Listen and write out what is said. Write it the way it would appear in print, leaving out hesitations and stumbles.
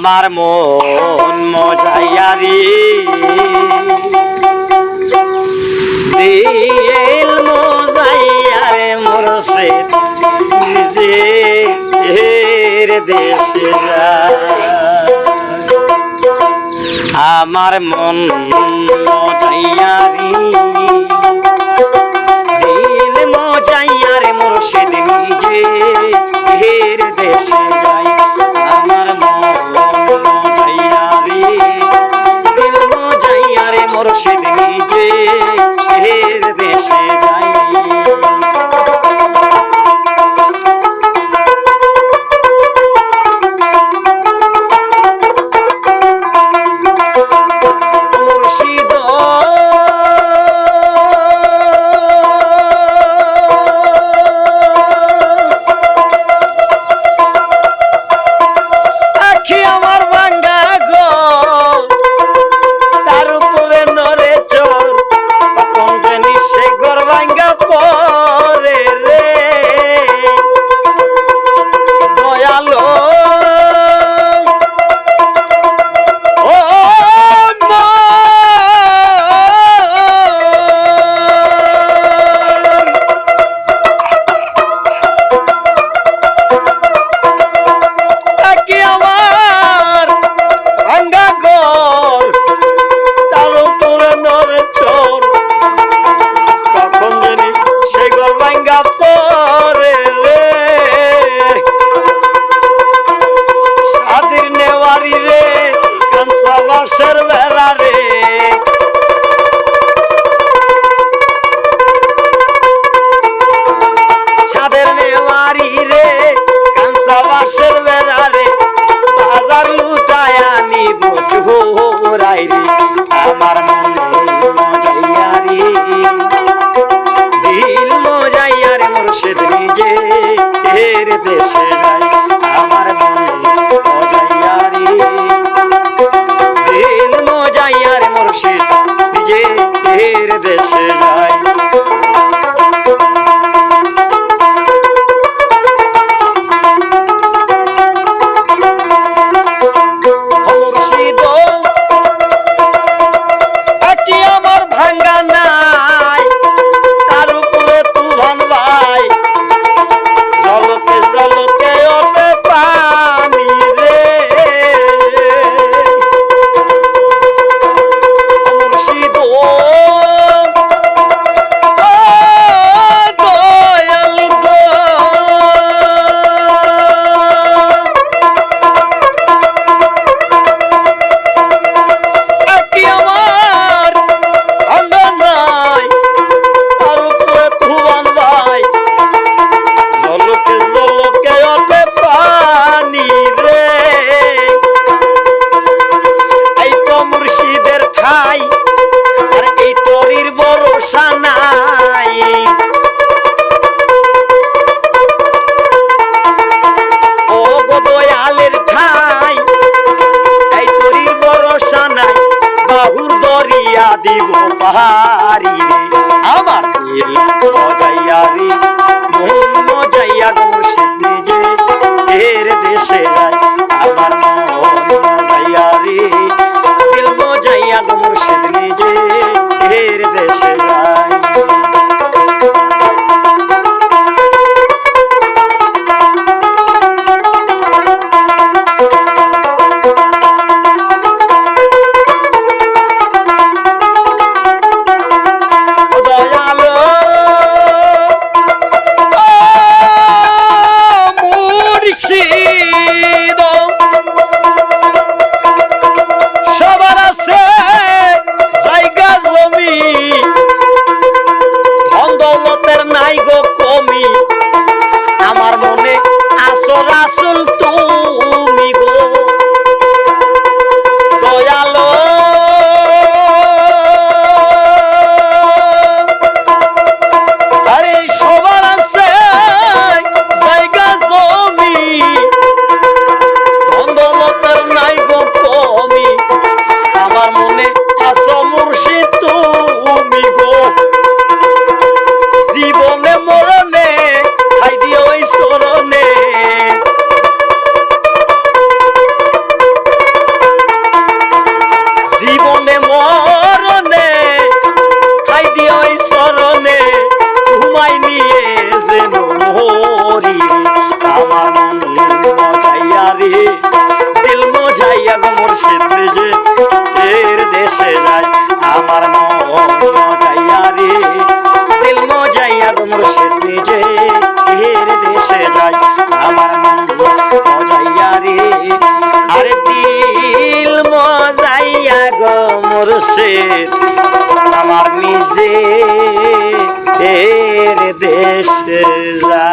আমার মন মজাইয়ারি দিল মজাইয়ারে মুর্শিদ নিজে এর দেশে যায়। আমার মন মজাইয়ারি দিল মজাইয়ারে মুর্শিদ নিজে এর দেশে যায়। আমার মন মজাইয়ারি দিল মজাইয়ারে মুর্শিদ নিজে এর দেশে যায়। আমার মন মজাইয়ারি দিল মজাইয়ারে মুর্শিদ নিজে এর দেশে যায়। আমার মন মজাইয়ারি দিল মজাইয়ারে মুর্শিদ নিজে এর দেশে যায়। দিব পাহাড়ি রে আমার দিল মজাইয়ারি মন মজাইয়া মুর্শিদ নিজে এর দেশে যায়। আমার মন মজাইয়ারি দিল মজাইয়া মুর্শিদ নিজে এর দেশে যায়। মুর্শিদ নিজে এর দেশে যায় আমার মন মজাইয়া রে দিল মজাইয়া গো মুর্শিদ নিজে এর দেশে যায় আমার মন মজাইয়া রে আরে দিল মজাইয়া গো মুর্শিদ আমার নিজে এর দেশে যায়।